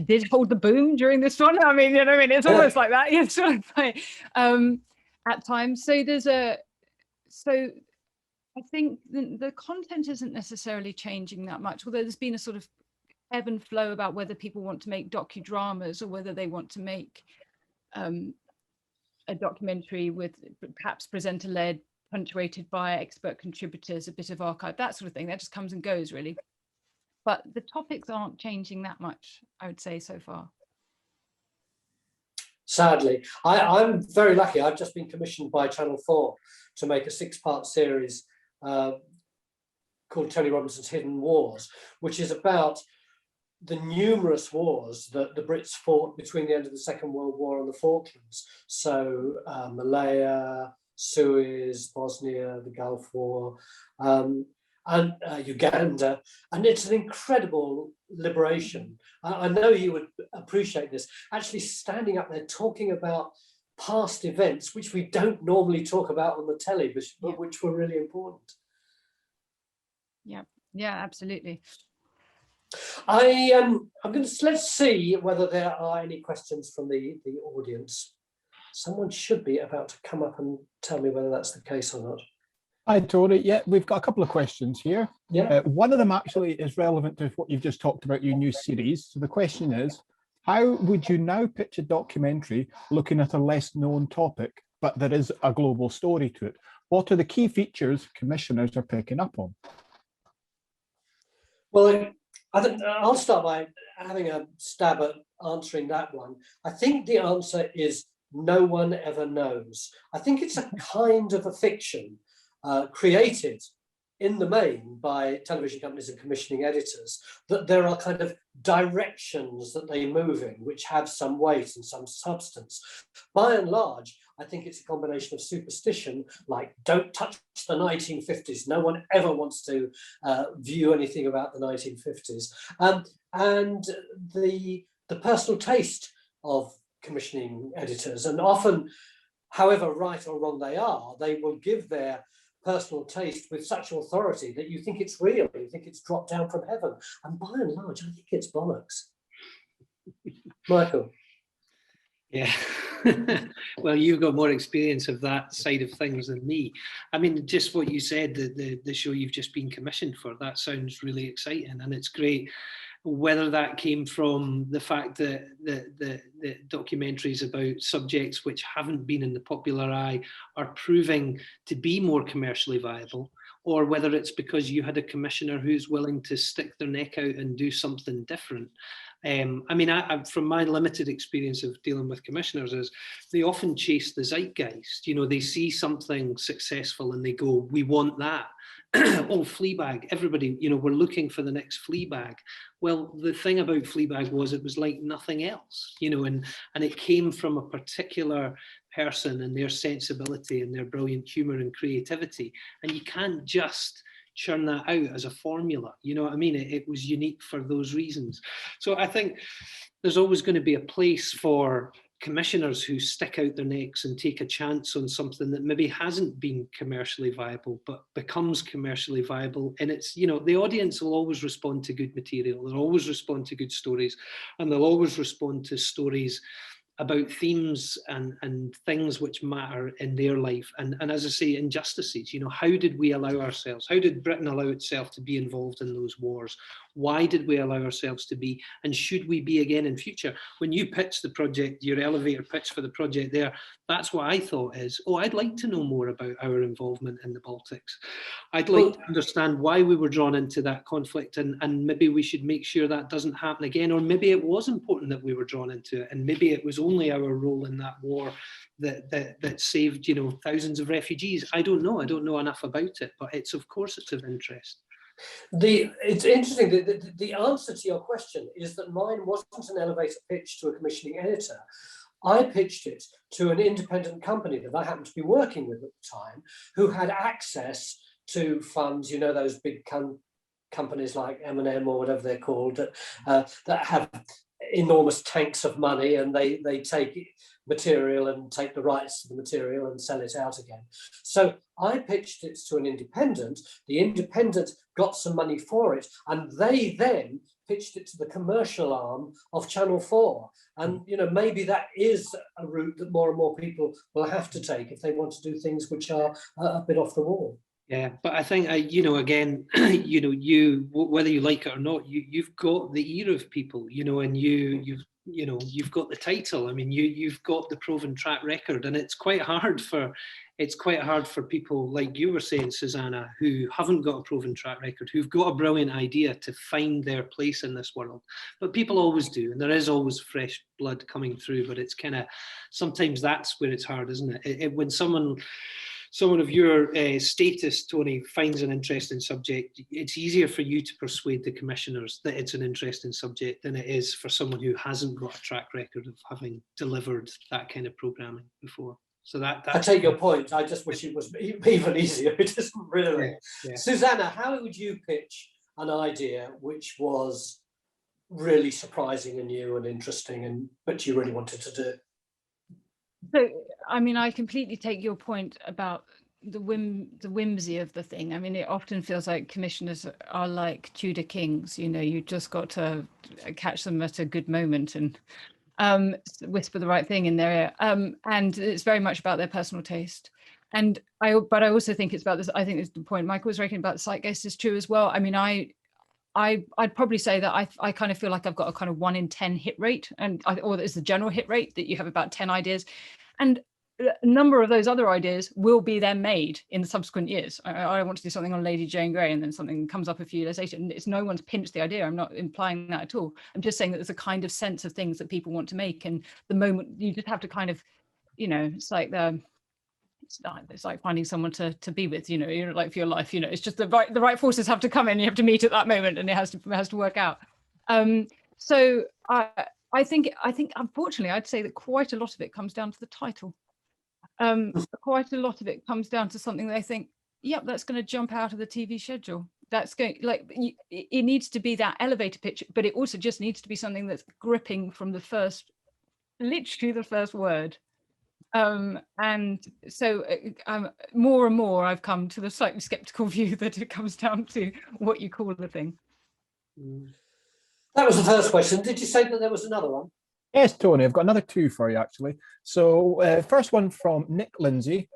did hold the boom during this one. I mean, it's almost like that. It's sort of like, at times. So I think the content isn't necessarily changing that much, although there's been a sort of ebb and flow about whether people want to make docudramas or whether they want to make a documentary with perhaps presenter-led, punctuated by expert contributors, a bit of archive, that sort of thing. That just comes and goes, really. But the topics aren't changing that much, I would say, so far. Sadly, I'm very lucky. I've just been commissioned by Channel 4 to make a 6-part series called Tony Robinson's Hidden Wars, which is about the numerous wars that the Brits fought between the end of the Second World War and the Falklands. So Malaya, Suez, Bosnia, the Gulf War, and Uganda. And it's an incredible liberation. I know you would appreciate this, actually standing up there talking about past events, which we don't normally talk about on the telly, but which were really important. Yeah, absolutely. Let's see whether there are any questions from the audience. Someone should be about to come up and tell me whether that's the case or not. Hi, Tony. Yeah, we've got a couple of questions here. Yeah. One of them actually is relevant to what you've just talked about, your new series. So the question is, how would you now pitch a documentary looking at a less known topic, but there is a global story to it? What are the key features commissioners are picking up on? Well, I'll start by having a stab at answering that one. I think the answer is no one ever knows. I think it's a kind of a fiction created in the main by television companies and commissioning editors, that there are kind of directions that they move in which have some weight and some substance. By and large, I think it's a combination of superstition, like don't touch the 1950s. No one ever wants to view anything about the 1950s. And the personal taste of commissioning editors. And often, however right or wrong they are, they will give their personal taste with such authority that you think it's real, you think it's dropped down from heaven. And by and large, I think it's bollocks. Michael. Yeah, Well, you've got more experience of that side of things than me. I mean, just what you said, the show you've just been commissioned for, that sounds really exciting, and it's great. Whether that came from the fact that the documentaries about subjects which haven't been in the popular eye are proving to be more commercially viable, or whether it's because you had a commissioner who's willing to stick their neck out and do something different. I mean, from my limited experience of dealing with commissioners, is they often chase the zeitgeist. You know, they see something successful and they go, we want that. Oh, Fleabag, everybody, you know, we're looking for the next Fleabag. Well, the thing about Fleabag was it was like nothing else, you know, and it came from a particular person and their sensibility and their brilliant humor and creativity. And you can't just churn that out as a formula, you know what I mean? It was unique for those reasons. So I think there's always going to be a place for commissioners who stick out their necks and take a chance on something that maybe hasn't been commercially viable, but becomes commercially viable. And it's, you know, the audience will always respond to good material. They'll always respond to good stories, and they'll always respond to stories about themes and things which matter in their life. And as I say, injustices, you know, how did we allow ourselves, how did Britain allow itself to be involved in those wars? Why did we allow ourselves to be, and should we be again in future? When you pitch the project, your elevator pitch for the project there, that's what I thought is, oh, I'd like to know more about our involvement in the Baltics. I'd like to understand why we were drawn into that conflict, and maybe we should make sure that doesn't happen again, or maybe it was important that we were drawn into it, and maybe it was only our role in that war that saved, you know, thousands of refugees. I don't know enough about it, but it's, of course, it's of interest. It's interesting that the answer to your question is that mine wasn't an elevator pitch to a commissioning editor. I pitched it to an independent company that I happened to be working with at the time, who had access to funds, you know, those big companies like M&M or whatever they're called, that have enormous tanks of money, and they take material and take the rights to the material and sell it out again. So I pitched it to an independent. The independent got some money for it, and they then pitched it to the commercial arm of Channel 4. And, you know, maybe that is a route that more and more people will have to take if they want to do things which are a bit off the wall. Yeah, but I think, you know, again, you know, whether you like it or not, you've got the ear of people, you know, and you've got the title. I mean, you've got the proven track record, and it's quite hard for people like you were saying, Susanna, who haven't got a proven track record, who've got a brilliant idea to find their place in this world. But people always do, and there is always fresh blood coming through. But it's kind of, sometimes that's where it's hard, isn't it? When someone of your status, Tony, finds an interesting subject, it's easier for you to persuade the commissioners that it's an interesting subject than it is for someone who hasn't got a track record of having delivered that kind of programming before. So I take your point. I just wish it was even easier. It isn't really. Yeah, yeah. Susanna, how would you pitch an idea which was really surprising and new and interesting, but you really wanted to do? So, I mean, I completely take your point about the whimsy of the thing. I mean, it often feels like commissioners are like Tudor kings. You know, you just got to catch them at a good moment and whisper the right thing in their ear. And it's very much about their personal taste. But I also think it's about this. I think it's the point Michael was making about the zeitgeist is true as well. I mean, I'd probably say that I kind of feel like I've got a kind of 1 in 10 hit rate, or it's the general hit rate that you have about 10 ideas, and a number of those other ideas will be then made in the subsequent years. I want to do something on Lady Jane Grey, and then something comes up a few years later, and it's no one's pinched the idea. I'm not implying that at all. I'm just saying that there's a kind of sense of things that people want to make, and the moment you just have to kind of, you know, it's like finding someone to be with, you know, like for your life, you know, it's just the right forces have to come in, you have to meet at that moment, and it has to work out. So I think unfortunately I'd say that quite a lot of it comes down to the title. Quite a lot of it comes down to something that I think, yep, that's going to jump out of the TV schedule. That's going, like, it needs to be that elevator pitch, but it also just needs to be something that's gripping from literally the first word. And so more and more I've come to the slightly skeptical view that it comes down to what you call the thing. That was the first question. Did you say that there was another one? Yes, Tony, I've got another two for you, actually. So, first one from Nick Lindsay.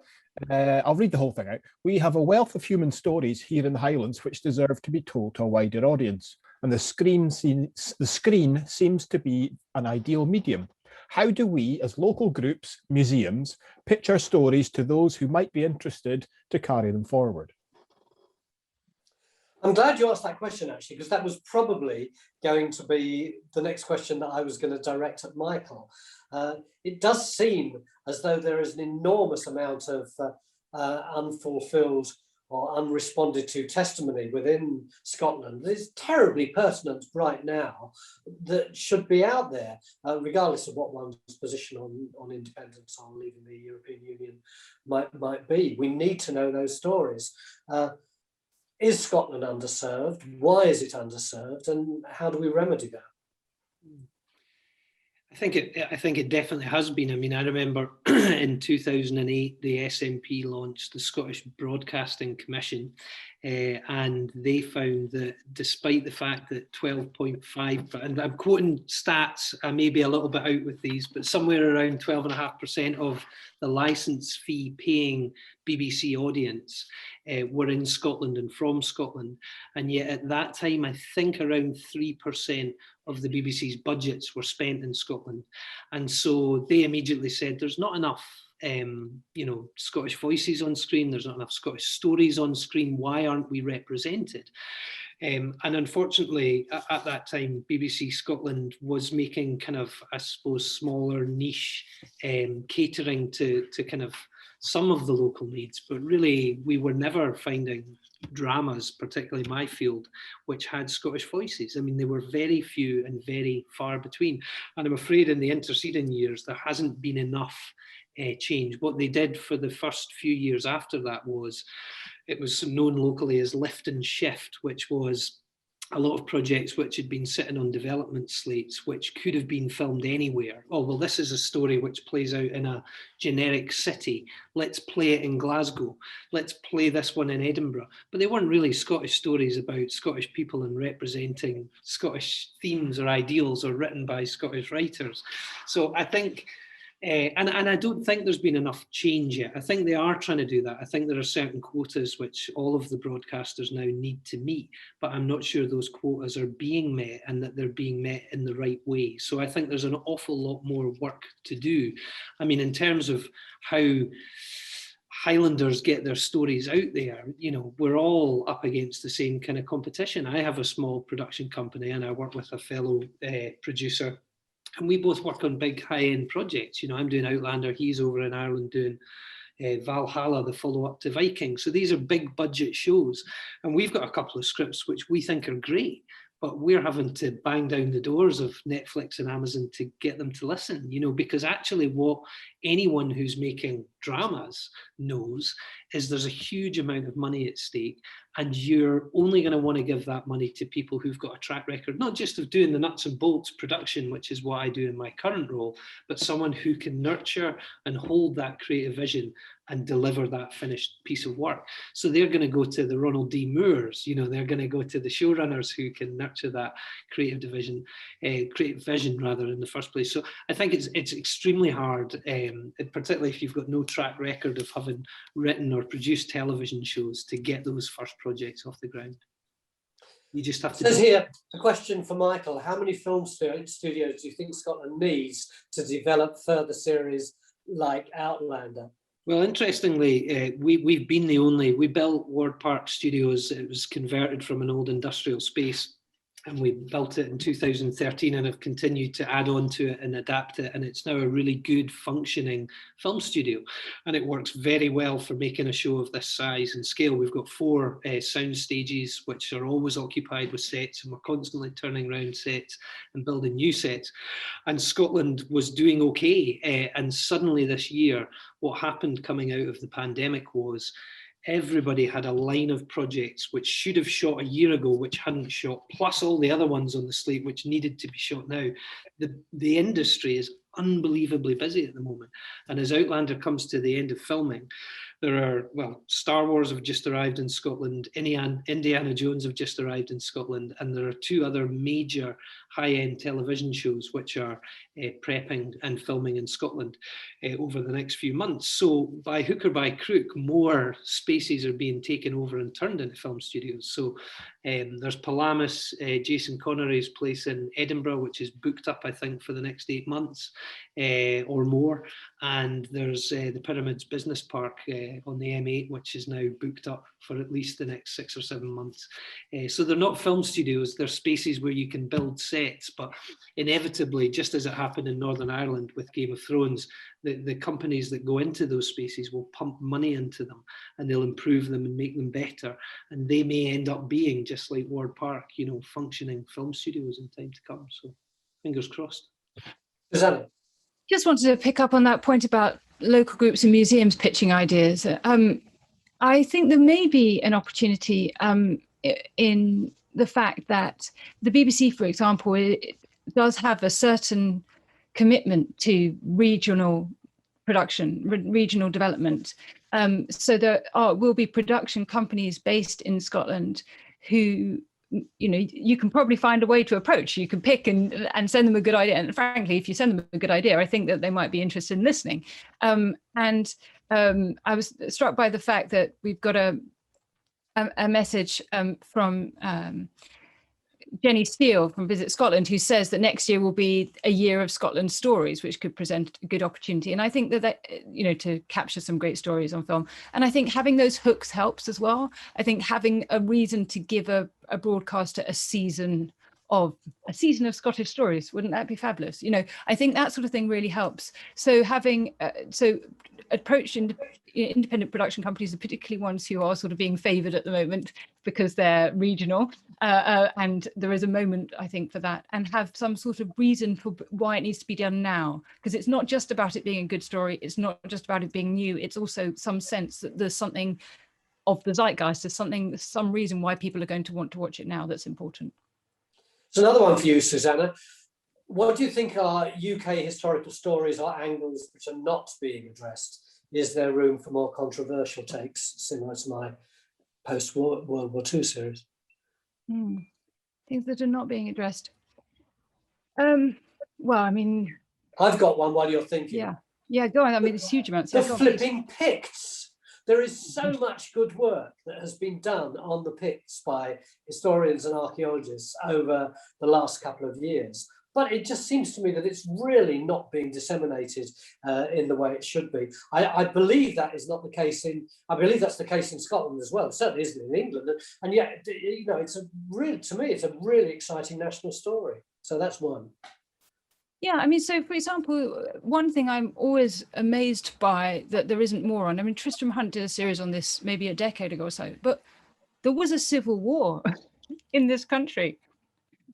I'll read the whole thing out. We have a wealth of human stories here in the Highlands which deserve to be told to a wider audience, and the screen seems to be an ideal medium. How do we, as local groups, museums, pitch our stories to those who might be interested to carry them forward? I'm glad you asked that question, actually, because that was probably going to be the next question that I was going to direct at Michael. It does seem as though there is an enormous amount of unfulfilled or unresponded to testimony within Scotland that is terribly pertinent right now, that should be out there, regardless of what one's position on independence or leaving the European Union might be. We need to know those stories. Is Scotland underserved? Why is it underserved? And how do we remedy that? I think it definitely has been. I mean, I remember in 2008, the SNP launched the Scottish Broadcasting Commission, and they found that despite the fact that 12.5, and I'm quoting stats, I may be a little bit out with these, but somewhere around 12.5% of the licence fee paying BBC audience were in Scotland and from Scotland. And yet at that time, I think around 3% of the BBC's budgets were spent in Scotland. And so they immediately said, there's not enough Scottish voices on screen, there's not enough Scottish stories on screen, why aren't we represented? And unfortunately, at that time, BBC Scotland was making kind of, I suppose, smaller niche catering to kind of some of the local needs, but really we were never finding dramas, particularly my field, which had Scottish voices. I mean, they were very few and very far between. And I'm afraid in the interceding years, there hasn't been enough change. What they did for the first few years after that was, it was known locally as lift and shift, which was a lot of projects which had been sitting on development slates, which could have been filmed anywhere. Oh, well, this is a story which plays out in a generic city. Let's play it in Glasgow. Let's play this one in Edinburgh. But they weren't really Scottish stories about Scottish people and representing Scottish themes or ideals or written by Scottish writers. So I think, and I don't think there's been enough change yet. I think they are trying to do that. I think there are certain quotas which all of the broadcasters now need to meet, but I'm not sure those quotas are being met and that they're being met in the right way. So I think there's an awful lot more work to do. I mean, in terms of how Highlanders get their stories out there, you know, we're all up against the same kind of competition. I have a small production company and I work with a fellow producer. And we both work on big high-end projects. You know, I'm doing Outlander, he's over in Ireland doing Valhalla, the follow-up to Viking. So these are big budget shows. And we've got a couple of scripts which we think are great, but we're having to bang down the doors of Netflix and Amazon to get them to listen, you know, because actually what anyone who's making dramas knows is there's a huge amount of money at stake, and you're only going to want to give that money to people who've got a track record, not just of doing the nuts and bolts production, which is what I do in my current role, but someone who can nurture and hold that creative vision and deliver that finished piece of work. So they're going to go to the Ronald D. Moores, you know, they're going to go to the showrunners who can nurture that creative vision rather in the first place. So I think it's extremely hard, particularly if you've got no track record of having written or produced television shows, to get those first projects off the ground. You just have to. It says here, a question for Michael: how many film studios do you think Scotland needs to develop further series like Outlander? Well, interestingly, we've been the only, we built Ward Park Studios. It was converted from an old industrial space, and we built it in 2013 and have continued to add on to it and adapt it. And it's now a really good functioning film studio. And it works very well for making a show of this size and scale. We've got 4 sound stages, which are always occupied with sets, and we're constantly turning around sets and building new sets. And Scotland was doing okay. And suddenly this year, what happened coming out of the pandemic was everybody had a line of projects which should have shot a year ago, which hadn't shot, plus all the other ones on the slate which needed to be shot now. The industry is unbelievably busy at the moment. And as Outlander comes to the end of filming, There are, well, Star Wars have just arrived in Scotland, Indiana Jones have just arrived in Scotland, and there are 2 other major high-end television shows which are prepping and filming in Scotland over the next few months. So by hook or by crook, more spaces are being taken over and turned into film studios. So there's Palamas, Jason Connery's place in Edinburgh, which is booked up, I think, for the next 8 months or more. And there's the Pyramids Business Park on the M8, which is now booked up for at least the next 6 or 7 months. So they're not film studios, they're spaces where you can build sets, but inevitably, just as it happened in Northern Ireland with Game of Thrones, the companies that go into those spaces will pump money into them and they'll improve them and make them better. And they may end up being, just like Ward Park, you know, functioning film studios in time to come. So fingers crossed. Susanna. Just wanted to pick up on that point about local groups and museums pitching ideas. I think there may be an opportunity in the fact that the BBC, for example, it does have a certain commitment to regional production, regional development. So there will be production companies based in Scotland who, you know, you can probably find a way to approach. You can pick and send them a good idea. And frankly, if you send them a good idea, I think that they might be interested in listening. I was struck by the fact that we've got a message from Jenny Steele from Visit Scotland, who says that next year will be a year of Scotland stories, which could present a good opportunity. And I think that, you know, to capture some great stories on film. And I think having those hooks helps as well. I think having a reason to give a broadcaster a season of Scottish stories, wouldn't that be fabulous? You know, I think that sort of thing really helps. So having approach independent production companies, and particularly ones who are sort of being favoured at the moment because they're regional, and there is a moment, I think, for that, and have some sort of reason for why it needs to be done now, because it's not just about it being a good story, it's not just about it being new, it's also some sense that there's something of the zeitgeist, there's some reason why people are going to want to watch it now that's important. So another one for you, Susanna. What do you think are UK historical stories or angles which are not being addressed? Is there room for more controversial takes, similar to my post-World War II series? Things that are not being addressed. Well, I mean, I've got one while you're thinking. Yeah, go on. I mean, there's huge amounts. The flipping Picts. There is so much good work that has been done on the Picts by historians and archaeologists over the last couple of years. But it just seems to me that it's really not being disseminated in the way it should be. I believe that is not the case I believe that's the case in Scotland as well. It certainly isn't in England. And yet, you know, to me, it's a really exciting national story. So that's one. Yeah, I mean, so for example, one thing I'm always amazed by that there isn't more on. I mean, Tristram Hunt did a series on this maybe a decade ago or so, but there was a civil war in this country.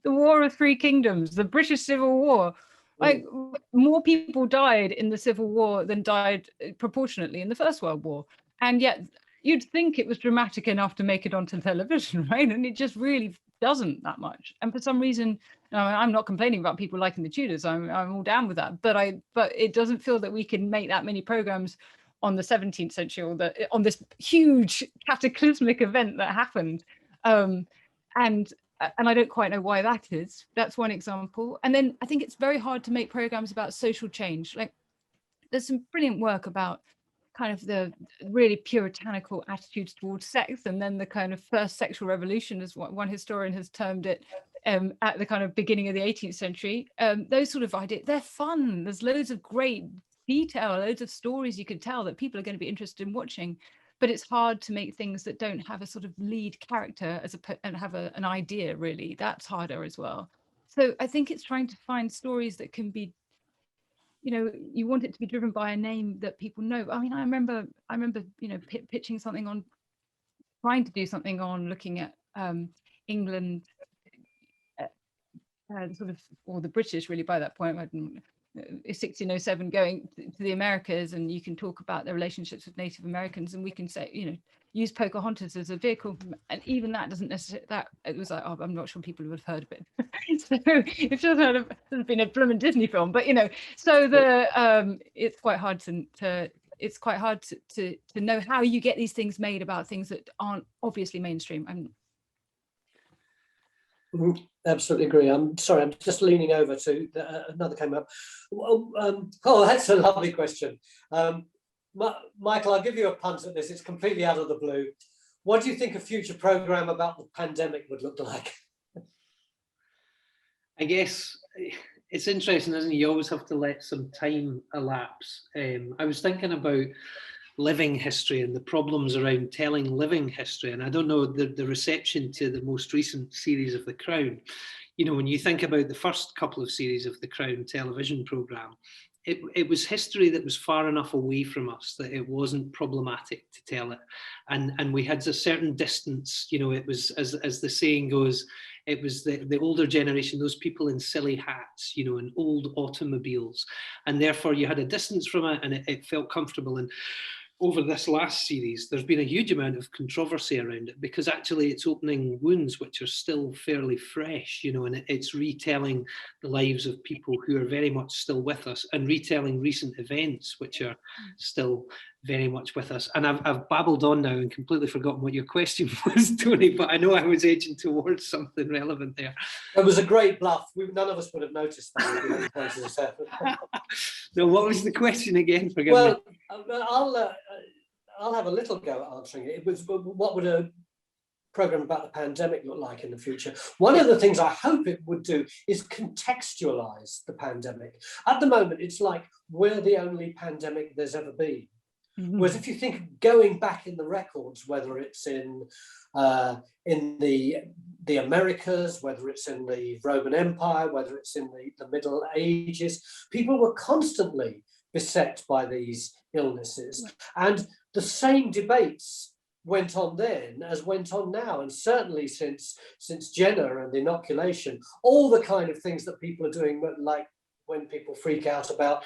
The War of Three Kingdoms, the British Civil War. Like, more people died in the Civil War than died proportionately in the First World War. And yet you'd think it was dramatic enough to make it onto television, right? And it just really doesn't that much. And for some reason, I'm not complaining about people liking the Tudors. I'm all down with that. But it doesn't feel that we can make that many programs on the 17th century or on this huge cataclysmic event that happened. And I don't quite know why that is. That's one example. And then I think it's very hard to make programs about social change. Like, there's some brilliant work about kind of the really puritanical attitudes towards sex, and then the kind of first sexual revolution, as one historian has termed it, at the kind of beginning of the 18th century. Those sort of ideas, they're fun. There's loads of great detail, loads of stories you can tell that people are going to be interested in watching. But it's hard to make things that don't have a sort of lead character and have an idea, really. That's harder as well. So I think it's trying to find stories that can be, you know, you want it to be driven by a name that people know. I mean, I remember, you know, pitching something on, trying to do something on looking at England, sort of, or the British really by that point, 1607, going to the Americas, and you can talk about their relationships with Native Americans, and we can say, you know, use Pocahontas as a vehicle, and even that doesn't necessarily, that it was like, oh, I'm not sure people would have heard of it. So it's just sort of been a blooming Disney film, but you know, so it's quite hard to it's quite hard to know how you get these things made about things that aren't obviously mainstream. Absolutely agree. I'm sorry, I'm just leaning over to another came up. Oh, that's a lovely question. Michael, I'll give you a punt at this. It's completely out of the blue. What do you think a future program about the pandemic would look like? I guess it's interesting, isn't it? You always have to let some time elapse. I was thinking about living history and the problems around telling living history. And I don't know the reception to the most recent series of The Crown. You know, when you think about the first couple of series of The Crown television programme, it was history that was far enough away from us that it wasn't problematic to tell it. And we had a certain distance, you know, it was, as the saying goes, it was the older generation, those people in silly hats, you know, in old automobiles. And therefore you had a distance from it and it felt comfortable. And over this last series, there's been a huge amount of controversy around it because actually it's opening wounds which are still fairly fresh, you know, and it's retelling the lives of people who are very much still with us and retelling recent events which are still very much with us. And I've babbled on now and completely forgotten what your question was, Tony, but I know I was edging towards something relevant there. It was a great bluff. None of us would have noticed that. So what was the question again? Forgive me. I'll have a little go at answering it. It was, what would a program about the pandemic look like in the future? One of the things I hope it would do is contextualize the pandemic. At the moment, it's like we're the only pandemic there's ever been. Whereas if you think going back in the records, whether it's in the Americas, whether it's in the Roman Empire, whether it's in the Middle Ages, people were constantly beset by these illnesses. And the same debates went on then as went on now. And certainly since Jenner and the inoculation, all the kind of things that people are doing, like when people freak out about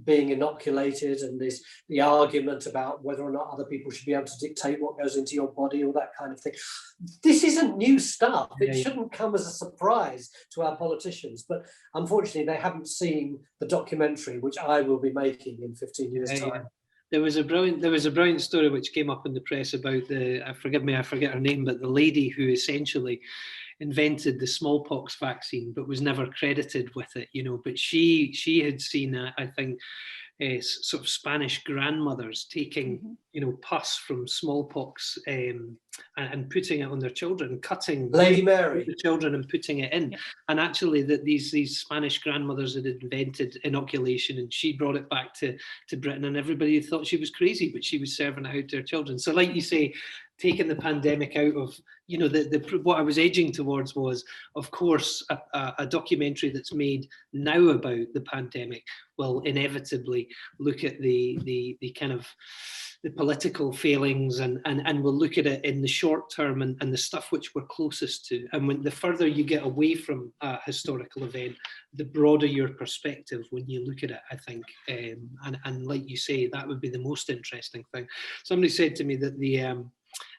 being inoculated and the argument about whether or not other people should be able to dictate what goes into your body, all that kind of thing. This isn't new stuff. It shouldn't come as a surprise to our politicians, but unfortunately they haven't seen the documentary, which I will be making in 15 years' time. Yeah. There was a brilliant story which came up in the press about I forget her name, but the lady who essentially invented the smallpox vaccine but was never credited with it, you know, but she had seen I think sort of Spanish grandmothers taking you know, pus from smallpox and putting it on their children, cutting Lady Mary the children and putting it in. And actually that these Spanish grandmothers had invented inoculation, and she brought it back to Britain, and everybody thought she was crazy, but she was serving it out to her children. So like you say, taking the pandemic out of, you know, what I was edging towards was, of course, a documentary that's made now about the pandemic will inevitably look at the kind of the political failings and we'll look at it in the short term and the stuff which we're closest to. And when the further you get away from a historical event, the broader your perspective when you look at it, I think. And like you say, that would be the most interesting thing. Somebody said to me that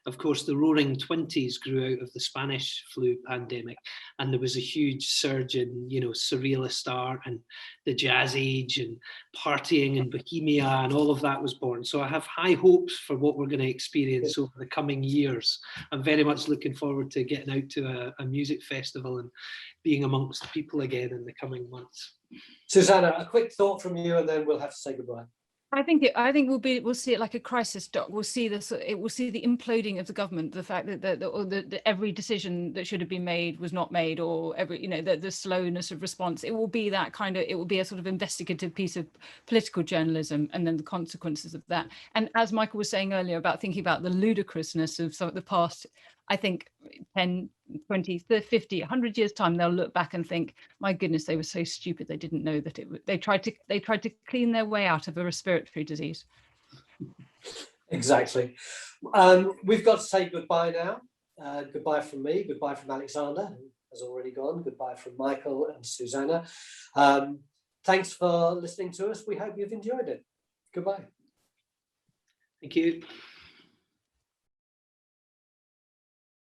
of course, the Roaring Twenties grew out of the Spanish flu pandemic, and there was a huge surge in, you know, surrealist art and the Jazz Age and partying and Bohemia, and all of that was born. So I have high hopes for what we're going to experience over the coming years. I'm very much looking forward to getting out to a music festival and being amongst the people again in the coming months. Susanna, a quick thought from you, and then we'll have to say goodbye. I think we'll see it like a crisis doc. We'll see this. It will see the imploding of the government. The fact that every decision that should have been made was not made, or every, you know, the slowness of response. It will be that kind of. It will be a sort of investigative piece of political journalism, and then the consequences of that. And as Michael was saying earlier about thinking about the ludicrousness of some of the past, I think 10, 20, 30, 50, 100 years time, they'll look back and think, my goodness, they were so stupid. They didn't know that they tried to clean their way out of a respiratory disease. Exactly. We've got to say goodbye now. Goodbye from me. Goodbye from Alexander, who has already gone. Goodbye from Michael and Susanna. Thanks for listening to us. We hope you've enjoyed it. Goodbye. Thank you.